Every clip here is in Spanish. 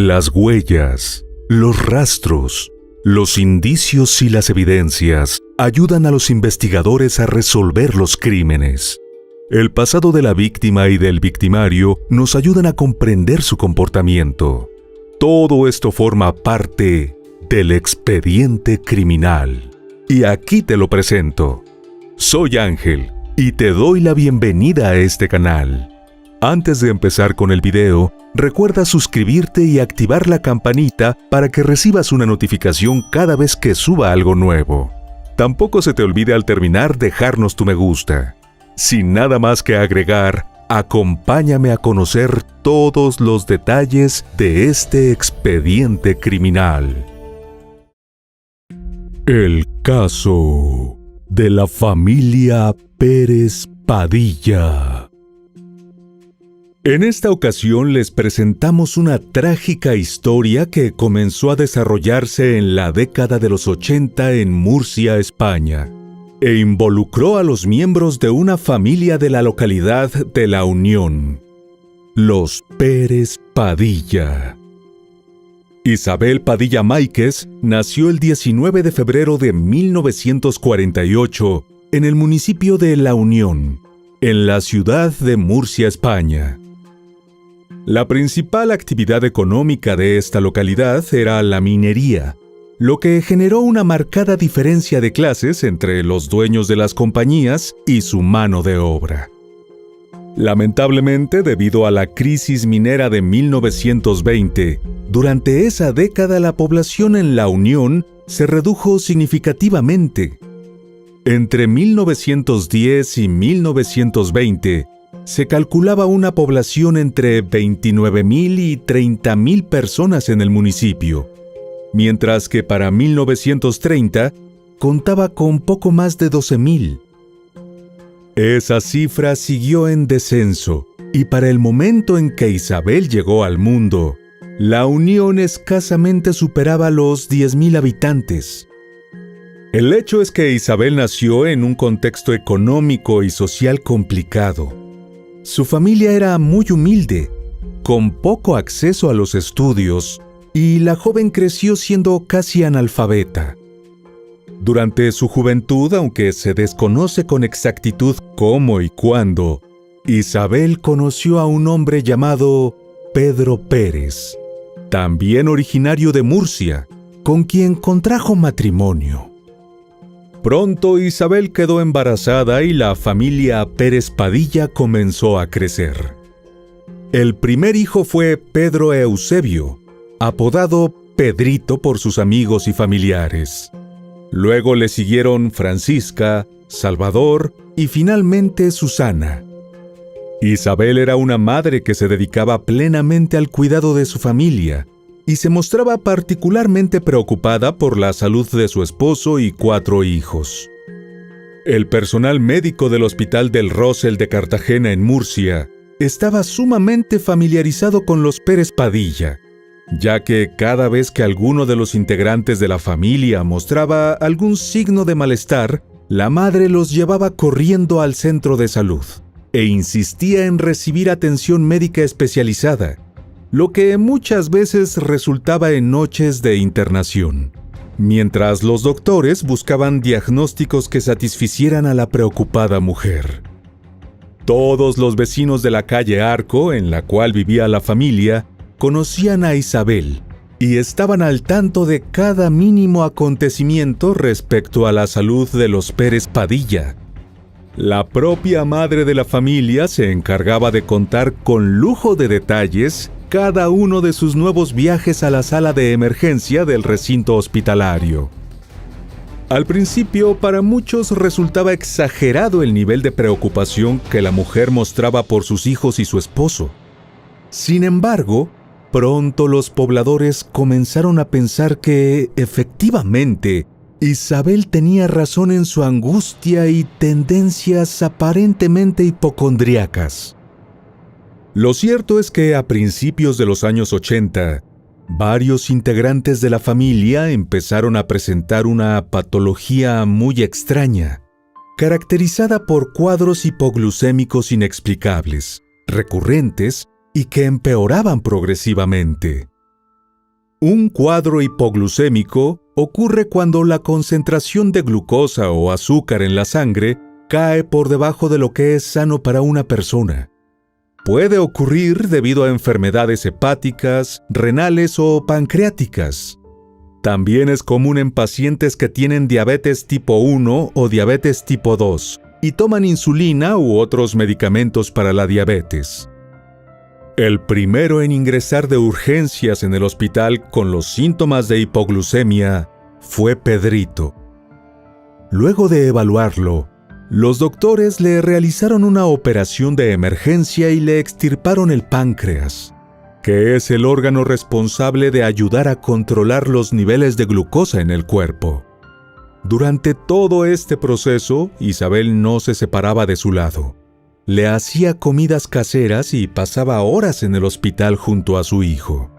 Las huellas, los rastros, los indicios y las evidencias ayudan a los investigadores a resolver los crímenes. El pasado de la víctima y del victimario nos ayudan a comprender su comportamiento. Todo esto forma parte del expediente criminal. Y aquí te lo presento. Soy Ángel y te doy la bienvenida a este canal. Antes de empezar con el video, recuerda suscribirte y activar la campanita para que recibas una notificación cada vez que suba algo nuevo. Tampoco se te olvide al terminar dejarnos tu me gusta. Sin nada más que agregar, acompáñame a conocer todos los detalles de este expediente criminal. El caso de la familia Pérez Padilla. En esta ocasión les presentamos una trágica historia que comenzó a desarrollarse en la década de los 80 en Murcia, España, e involucró a los miembros de una familia de la localidad de La Unión, los Pérez Padilla. Isabel Padilla Máiquez nació el 19 de febrero de 1948 en el municipio de La Unión, en la ciudad de Murcia, España. La principal actividad económica de esta localidad era la minería, lo que generó una marcada diferencia de clases entre los dueños de las compañías y su mano de obra. Lamentablemente, debido a la crisis minera de 1920, durante esa década la población en La Unión se redujo significativamente. Entre 1910 y 1920, se calculaba una población entre 29,000 y 30,000 personas en el municipio, mientras que para 1930 contaba con poco más de 12,000. Esa cifra siguió en descenso, y para el momento en que Isabel llegó al mundo, La Unión escasamente superaba los 10,000 habitantes. El hecho es que Isabel nació en un contexto económico y social complicado. Su familia era muy humilde, con poco acceso a los estudios, y la joven creció siendo casi analfabeta. Durante su juventud, aunque se desconoce con exactitud cómo y cuándo, Isabel conoció a un hombre llamado Pedro Pérez, también originario de Murcia, con quien contrajo matrimonio. Pronto Isabel quedó embarazada y la familia Pérez Padilla comenzó a crecer. El primer hijo fue Pedro Eusebio, apodado Pedrito por sus amigos y familiares. Luego le siguieron Francisca, Salvador y finalmente Susana. Isabel era una madre que se dedicaba plenamente al cuidado de su familia y se mostraba particularmente preocupada por la salud de su esposo y 4 hijos. El personal médico del Hospital del Rosell de Cartagena en Murcia estaba sumamente familiarizado con los Pérez Padilla, ya que cada vez que alguno de los integrantes de la familia mostraba algún signo de malestar, la madre los llevaba corriendo al centro de salud e insistía en recibir atención médica especializada, lo que muchas veces resultaba en noches de internación, mientras los doctores buscaban diagnósticos que satisficieran a la preocupada mujer. Todos los vecinos de la calle Arco, en la cual vivía la familia, conocían a Isabel y estaban al tanto de cada mínimo acontecimiento respecto a la salud de los Pérez Padilla. La propia madre de la familia se encargaba de contar con lujo de detalles cada uno de sus nuevos viajes a la sala de emergencia del recinto hospitalario. Al principio, para muchos resultaba exagerado el nivel de preocupación que la mujer mostraba por sus hijos y su esposo. Sin embargo, pronto los pobladores comenzaron a pensar que, efectivamente, Isabel tenía razón en su angustia y tendencias aparentemente hipocondríacas. Lo cierto es que a principios de los años 80, varios integrantes de la familia empezaron a presentar una patología muy extraña, caracterizada por cuadros hipoglucémicos inexplicables, recurrentes y que empeoraban progresivamente. Un cuadro hipoglucémico ocurre cuando la concentración de glucosa o azúcar en la sangre cae por debajo de lo que es sano para una persona. Puede ocurrir debido a enfermedades hepáticas, renales o pancreáticas. También es común en pacientes que tienen diabetes tipo 1 o diabetes tipo 2 y toman insulina u otros medicamentos para la diabetes. El primero en ingresar de urgencias en el hospital con los síntomas de hipoglucemia fue Pedrito. Luego de evaluarlo, los doctores le realizaron una operación de emergencia y le extirparon el páncreas, que es el órgano responsable de ayudar a controlar los niveles de glucosa en el cuerpo. Durante todo este proceso, Isabel no se separaba de su lado. Le hacía comidas caseras y pasaba horas en el hospital junto a su hijo.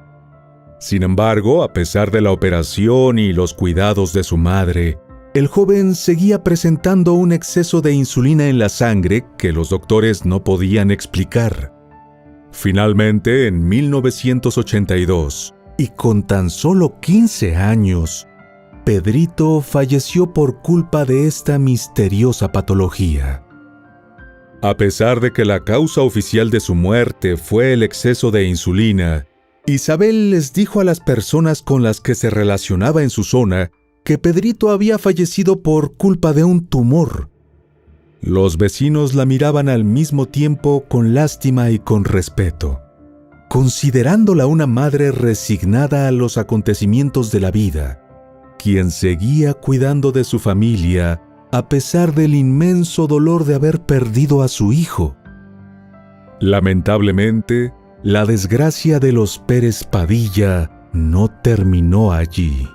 Sin embargo, a pesar de la operación y los cuidados de su madre, el joven seguía presentando un exceso de insulina en la sangre que los doctores no podían explicar. Finalmente, en 1982, y con tan solo 15 años, Pedrito falleció por culpa de esta misteriosa patología. A pesar de que la causa oficial de su muerte fue el exceso de insulina, Isabel les dijo a las personas con las que se relacionaba en su zona que Pedrito había fallecido por culpa de un tumor. Los vecinos la miraban al mismo tiempo con lástima y con respeto, considerándola una madre resignada a los acontecimientos de la vida, quien seguía cuidando de su familia a pesar del inmenso dolor de haber perdido a su hijo. Lamentablemente, la desgracia de los Pérez Padilla no terminó allí.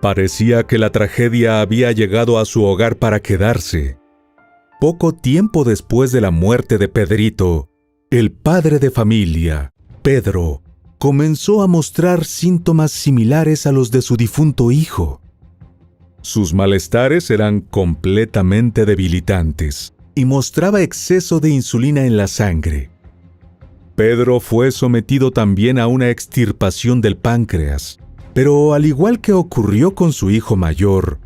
Parecía que la tragedia había llegado a su hogar para quedarse. Poco tiempo después de la muerte de Pedrito, el padre de familia, Pedro, comenzó a mostrar síntomas similares a los de su difunto hijo. Sus malestares eran completamente debilitantes y mostraba exceso de insulina en la sangre. Pedro fue sometido también a una extirpación del páncreas, pero al igual que ocurrió con su hijo mayor,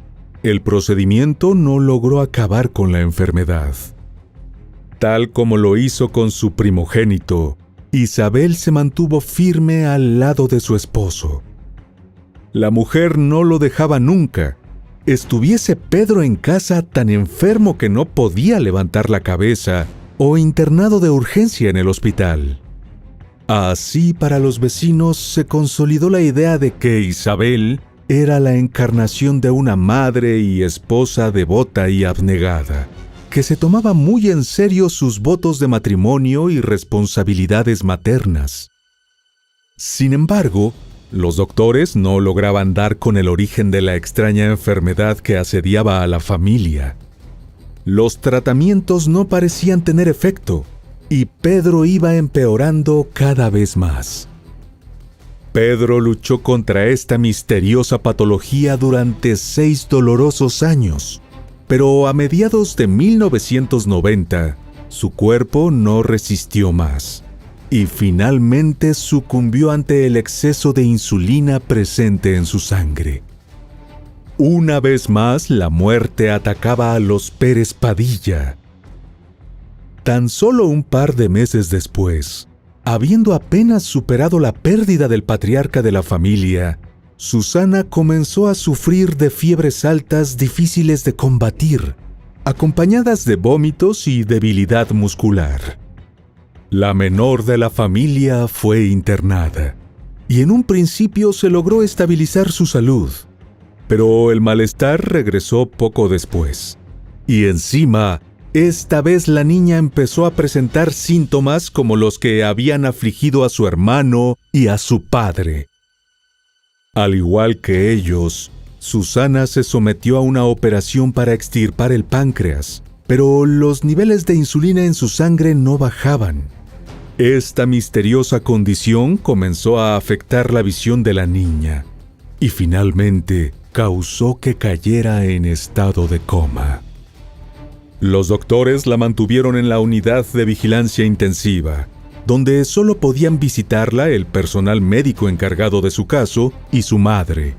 el procedimiento no logró acabar con la enfermedad. Tal como lo hizo con su primogénito, Isabel se mantuvo firme al lado de su esposo. La mujer no lo dejaba nunca. Estuviese Pedro en casa tan enfermo que no podía levantar la cabeza o internado de urgencia en el hospital. Así, para los vecinos se consolidó la idea de que Isabel era la encarnación de una madre y esposa devota y abnegada, que se tomaba muy en serio sus votos de matrimonio y responsabilidades maternas. Sin embargo, los doctores no lograban dar con el origen de la extraña enfermedad que asediaba a la familia. Los tratamientos no parecían tener efecto, y Pedro iba empeorando cada vez más. Pedro luchó contra esta misteriosa patología durante 6 dolorosos años, pero a mediados de 1990, su cuerpo no resistió más y finalmente sucumbió ante el exceso de insulina presente en su sangre. Una vez más, la muerte atacaba a los Pérez Padilla. Tan solo un par de meses después, habiendo apenas superado la pérdida del patriarca de la familia, Susana comenzó a sufrir de fiebres altas difíciles de combatir, acompañadas de vómitos y debilidad muscular. La menor de la familia fue internada, y en un principio se logró estabilizar su salud, pero el malestar regresó poco después, y encima, esta vez la niña empezó a presentar síntomas como los que habían afligido a su hermano y a su padre. Al igual que ellos, Susana se sometió a una operación para extirpar el páncreas, pero los niveles de insulina en su sangre no bajaban. Esta misteriosa condición comenzó a afectar la visión de la niña y finalmente causó que cayera en estado de coma. Los doctores la mantuvieron en la unidad de vigilancia intensiva, donde solo podían visitarla el personal médico encargado de su caso y su madre.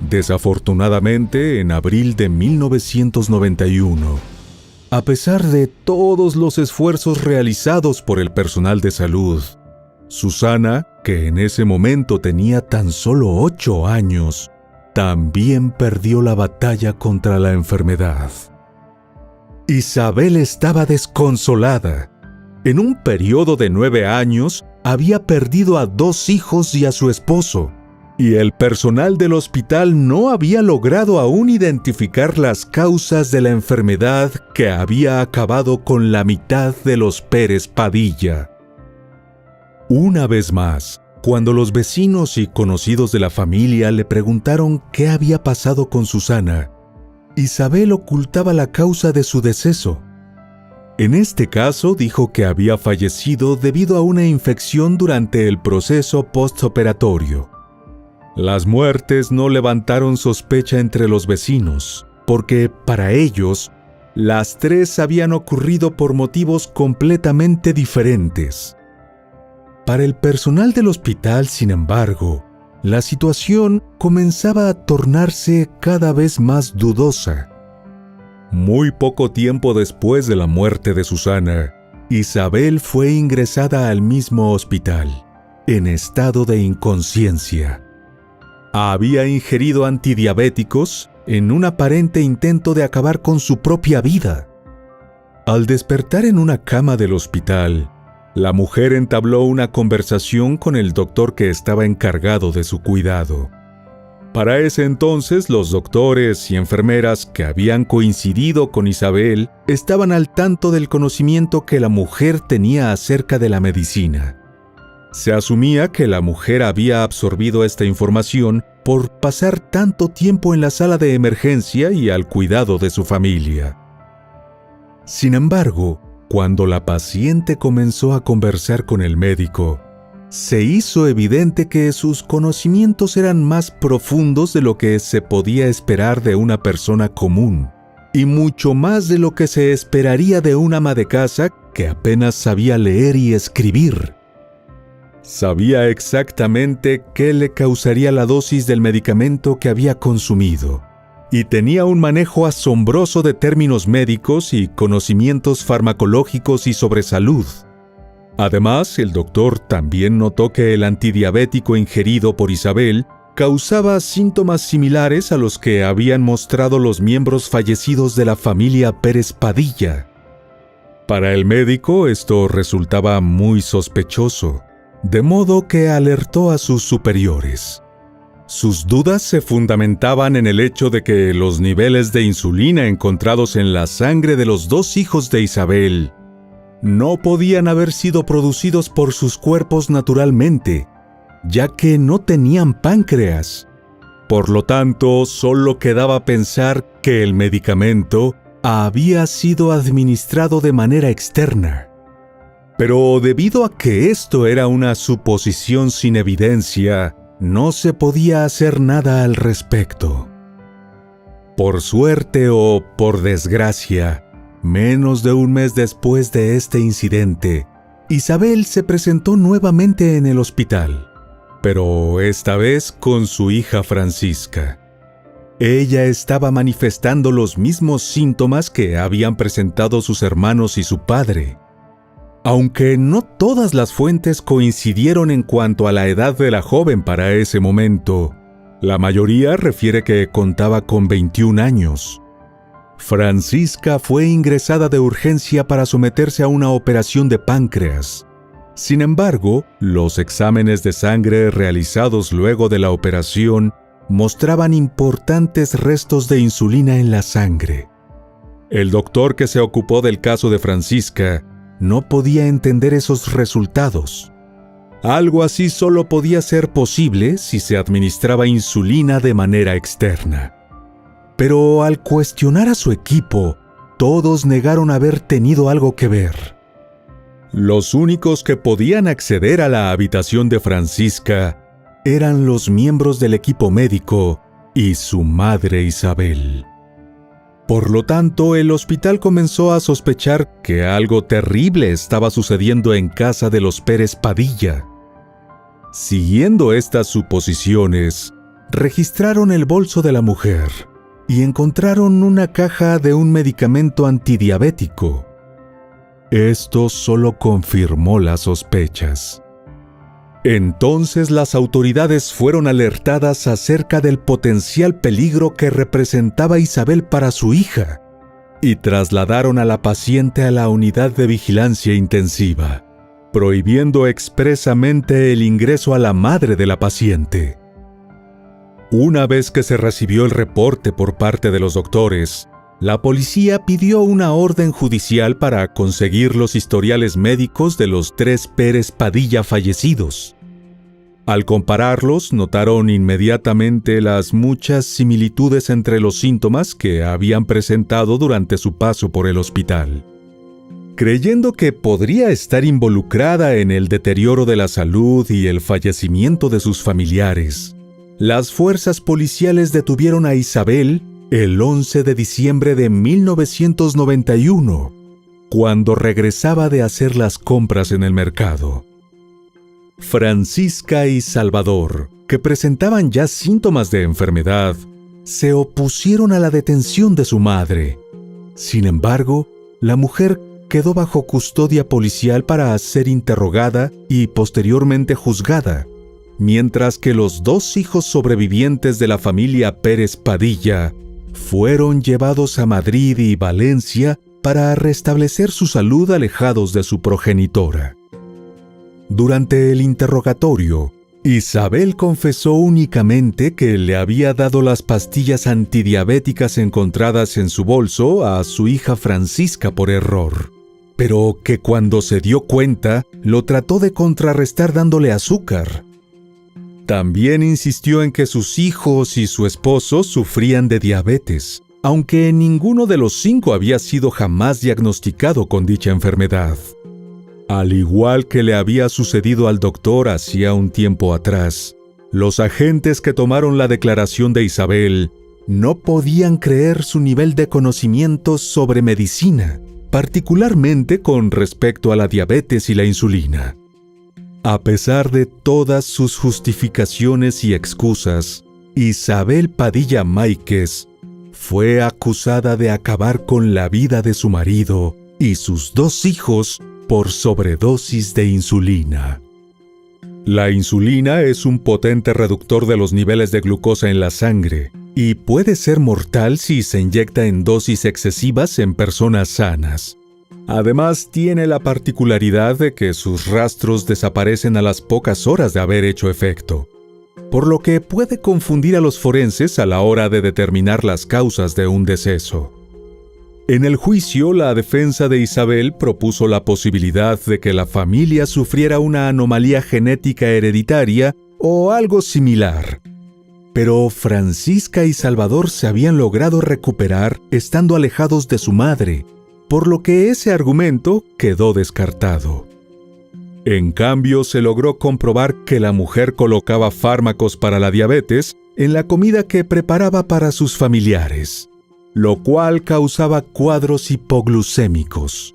Desafortunadamente, en abril de 1991, a pesar de todos los esfuerzos realizados por el personal de salud, Susana, que en ese momento tenía tan solo 8 años, también perdió la batalla contra la enfermedad. Isabel estaba desconsolada. En un periodo de 9 años, había perdido a 2 hijos y a su esposo, y el personal del hospital no había logrado aún identificar las causas de la enfermedad que había acabado con la mitad de los Pérez Padilla. Una vez más, cuando los vecinos y conocidos de la familia le preguntaron qué había pasado con Susana, Isabel ocultaba la causa de su deceso. En este caso dijo que había fallecido debido a una infección durante el proceso postoperatorio. Las muertes no levantaron sospecha entre los vecinos, porque para ellos, las 3 habían ocurrido por motivos completamente diferentes. Para el personal del hospital, sin embargo, la situación comenzaba a tornarse cada vez más dudosa. Muy poco tiempo después de la muerte de Susana, Isabel fue ingresada al mismo hospital, en estado de inconsciencia. Había ingerido antidiabéticos en un aparente intento de acabar con su propia vida. Al despertar en una cama del hospital, la mujer entabló una conversación con el doctor que estaba encargado de su cuidado. Para ese entonces, los doctores y enfermeras que habían coincidido con Isabel estaban al tanto del conocimiento que la mujer tenía acerca de la medicina. Se asumía que la mujer había absorbido esta información por pasar tanto tiempo en la sala de emergencia y al cuidado de su familia. Sin embargo, cuando la paciente comenzó a conversar con el médico, se hizo evidente que sus conocimientos eran más profundos de lo que se podía esperar de una persona común, y mucho más de lo que se esperaría de una ama de casa que apenas sabía leer y escribir. Sabía exactamente qué le causaría la dosis del medicamento que había consumido, y tenía un manejo asombroso de términos médicos y conocimientos farmacológicos y sobre salud. Además, el doctor también notó que el antidiabético ingerido por Isabel causaba síntomas similares a los que habían mostrado los miembros fallecidos de la familia Pérez Padilla. Para el médico esto resultaba muy sospechoso, de modo que alertó a sus superiores. Sus dudas se fundamentaban en el hecho de que los niveles de insulina encontrados en la sangre de los 2 hijos de Isabel no podían haber sido producidos por sus cuerpos naturalmente, ya que no tenían páncreas. Por lo tanto, solo quedaba pensar que el medicamento había sido administrado de manera externa. Pero debido a que esto era una suposición sin evidencia, no se podía hacer nada al respecto. Por suerte o por desgracia, menos de un mes después de este incidente, Isabel se presentó nuevamente en el hospital, pero esta vez con su hija Francisca. Ella estaba manifestando los mismos síntomas que habían presentado sus hermanos y su padre. Aunque no todas las fuentes coincidieron en cuanto a la edad de la joven para ese momento, la mayoría refiere que contaba con 21 años. Francisca fue ingresada de urgencia para someterse a una operación de páncreas. Sin embargo, los exámenes de sangre realizados luego de la operación mostraban importantes restos de insulina en la sangre. El doctor que se ocupó del caso de Francisca no podía entender esos resultados. Algo así solo podía ser posible si se administraba insulina de manera externa. Pero al cuestionar a su equipo, todos negaron haber tenido algo que ver. Los únicos que podían acceder a la habitación de Francisca eran los miembros del equipo médico y su madre Isabel. Por lo tanto, el hospital comenzó a sospechar que algo terrible estaba sucediendo en casa de los Pérez Padilla. Siguiendo estas suposiciones, registraron el bolso de la mujer y encontraron una caja de un medicamento antidiabético. Esto solo confirmó las sospechas. Entonces las autoridades fueron alertadas acerca del potencial peligro que representaba Isabel para su hija y trasladaron a la paciente a la unidad de vigilancia intensiva, prohibiendo expresamente el ingreso a la madre de la paciente. Una vez que se recibió el reporte por parte de los doctores, la policía pidió una orden judicial para conseguir los historiales médicos de los 3 Pérez Padilla fallecidos. Al compararlos, notaron inmediatamente las muchas similitudes entre los síntomas que habían presentado durante su paso por el hospital. Creyendo que podría estar involucrada en el deterioro de la salud y el fallecimiento de sus familiares, las fuerzas policiales detuvieron a Isabel el 11 de diciembre de 1991, cuando regresaba de hacer las compras en el mercado. Francisca y Salvador, que presentaban ya síntomas de enfermedad, se opusieron a la detención de su madre. Sin embargo, la mujer quedó bajo custodia policial para ser interrogada y posteriormente juzgada, mientras que los 2 hijos sobrevivientes de la familia Pérez Padilla fueron llevados a Madrid y Valencia para restablecer su salud alejados de su progenitora. Durante el interrogatorio, Isabel confesó únicamente que le había dado las pastillas antidiabéticas encontradas en su bolso a su hija Francisca por error, pero que cuando se dio cuenta, lo trató de contrarrestar dándole azúcar. También insistió en que sus hijos y su esposo sufrían de diabetes, aunque ninguno de los 5 había sido jamás diagnosticado con dicha enfermedad. Al igual que le había sucedido al doctor hacía un tiempo atrás, los agentes que tomaron la declaración de Isabel no podían creer su nivel de conocimientos sobre medicina, particularmente con respecto a la diabetes y la insulina. A pesar de todas sus justificaciones y excusas, Isabel Padilla Máiquez fue acusada de acabar con la vida de su marido y sus 2 hijos por sobredosis de insulina. La insulina es un potente reductor de los niveles de glucosa en la sangre y puede ser mortal si se inyecta en dosis excesivas en personas sanas. Además, tiene la particularidad de que sus rastros desaparecen a las pocas horas de haber hecho efecto, por lo que puede confundir a los forenses a la hora de determinar las causas de un deceso. En el juicio, la defensa de Isabel propuso la posibilidad de que la familia sufriera una anomalía genética hereditaria o algo similar. Pero Francisca y Salvador se habían logrado recuperar estando alejados de su madre, por lo que ese argumento quedó descartado. En cambio, se logró comprobar que la mujer colocaba fármacos para la diabetes en la comida que preparaba para sus familiares, lo cual causaba cuadros hipoglucémicos.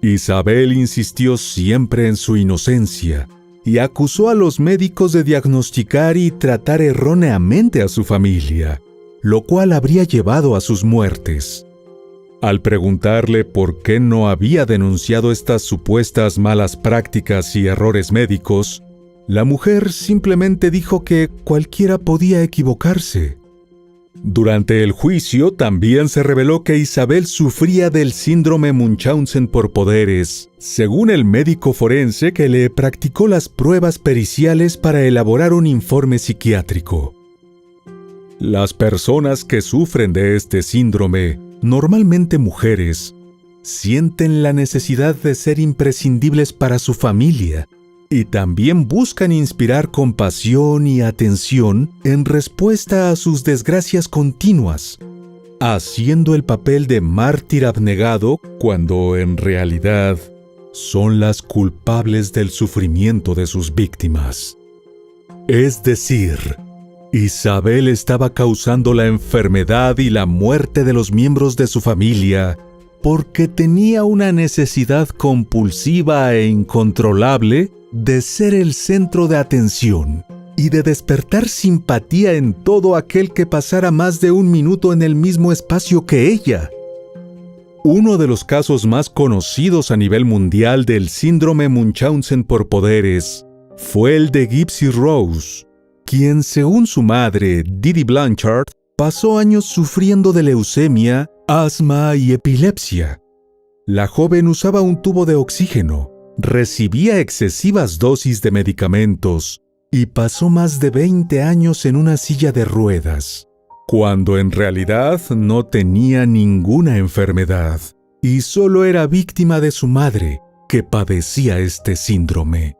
Isabel insistió siempre en su inocencia y acusó a los médicos de diagnosticar y tratar erróneamente a su familia, lo cual habría llevado a sus muertes. Al preguntarle por qué no había denunciado estas supuestas malas prácticas y errores médicos, la mujer simplemente dijo que cualquiera podía equivocarse. Durante el juicio también se reveló que Isabel sufría del síndrome Munchausen por poderes, según el médico forense que le practicó las pruebas periciales para elaborar un informe psiquiátrico. Las personas que sufren de este síndrome, normalmente mujeres, sienten la necesidad de ser imprescindibles para su familia y también buscan inspirar compasión y atención en respuesta a sus desgracias continuas, haciendo el papel de mártir abnegado cuando en realidad son las culpables del sufrimiento de sus víctimas. Es decir, Isabel estaba causando la enfermedad y la muerte de los miembros de su familia porque tenía una necesidad compulsiva e incontrolable de ser el centro de atención y de despertar simpatía en todo aquel que pasara más de un minuto en el mismo espacio que ella. Uno de los casos más conocidos a nivel mundial del síndrome Munchausen por poderes fue el de Gypsy Rose, quien, según su madre, Didi Blanchard, pasó años sufriendo de leucemia, asma y epilepsia. La joven usaba un tubo de oxígeno, recibía excesivas dosis de medicamentos y pasó más de 20 años en una silla de ruedas, cuando en realidad no tenía ninguna enfermedad y solo era víctima de su madre, que padecía este síndrome.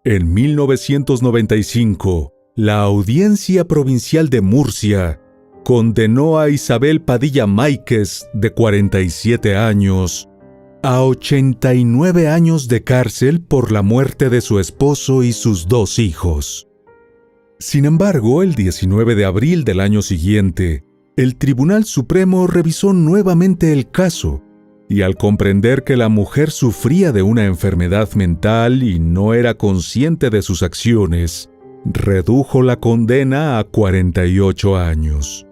En 1995, la Audiencia Provincial de Murcia condenó a Isabel Padilla Máiquez, de 47 años, a 89 años de cárcel por la muerte de su esposo y sus 2 hijos. Sin embargo, el 19 de abril del año siguiente, el Tribunal Supremo revisó nuevamente el caso y al comprender que la mujer sufría de una enfermedad mental y no era consciente de sus acciones, redujo la condena a 48 años.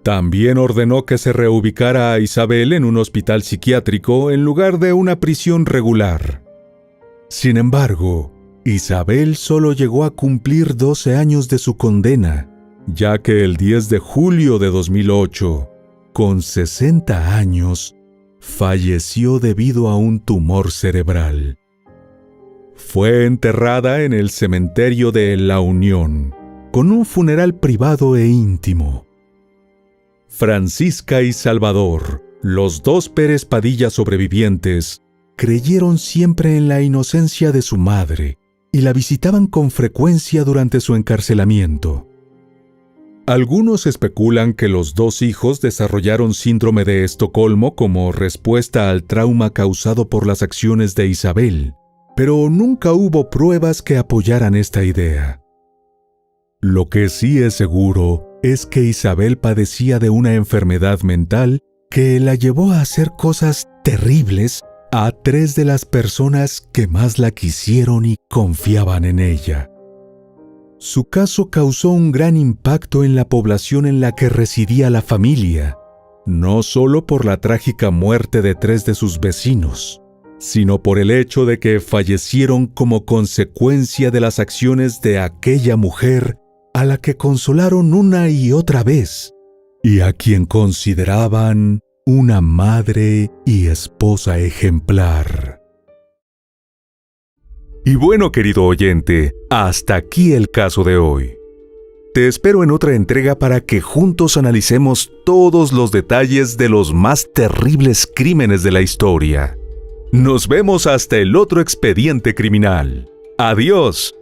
También ordenó que se reubicara a Isabel en un hospital psiquiátrico en lugar de una prisión regular. Sin embargo, Isabel solo llegó a cumplir 12 años de su condena, ya que el 10 de julio de 2008, con 60 años, falleció debido a un tumor cerebral. Fue enterrada en el cementerio de La Unión, con un funeral privado e íntimo. Francisca y Salvador, los 2 Pérez Padilla sobrevivientes, creyeron siempre en la inocencia de su madre y la visitaban con frecuencia durante su encarcelamiento. Algunos especulan que los 2 hijos desarrollaron síndrome de Estocolmo como respuesta al trauma causado por las acciones de Isabel, pero nunca hubo pruebas que apoyaran esta idea. Lo que sí es seguro es que Isabel padecía de una enfermedad mental que la llevó a hacer cosas terribles a 3 de las personas que más la quisieron y confiaban en ella. Su caso causó un gran impacto en la población en la que residía la familia, no solo por la trágica muerte de 3 de sus vecinos, sino por el hecho de que fallecieron como consecuencia de las acciones de aquella mujer a la que consolaron una y otra vez, y a quien consideraban una madre y esposa ejemplar. Y bueno, querido oyente, hasta aquí el caso de hoy. Te espero en otra entrega para que juntos analicemos todos los detalles de los más terribles crímenes de la historia. Nos vemos hasta el otro expediente criminal. ¡Adiós!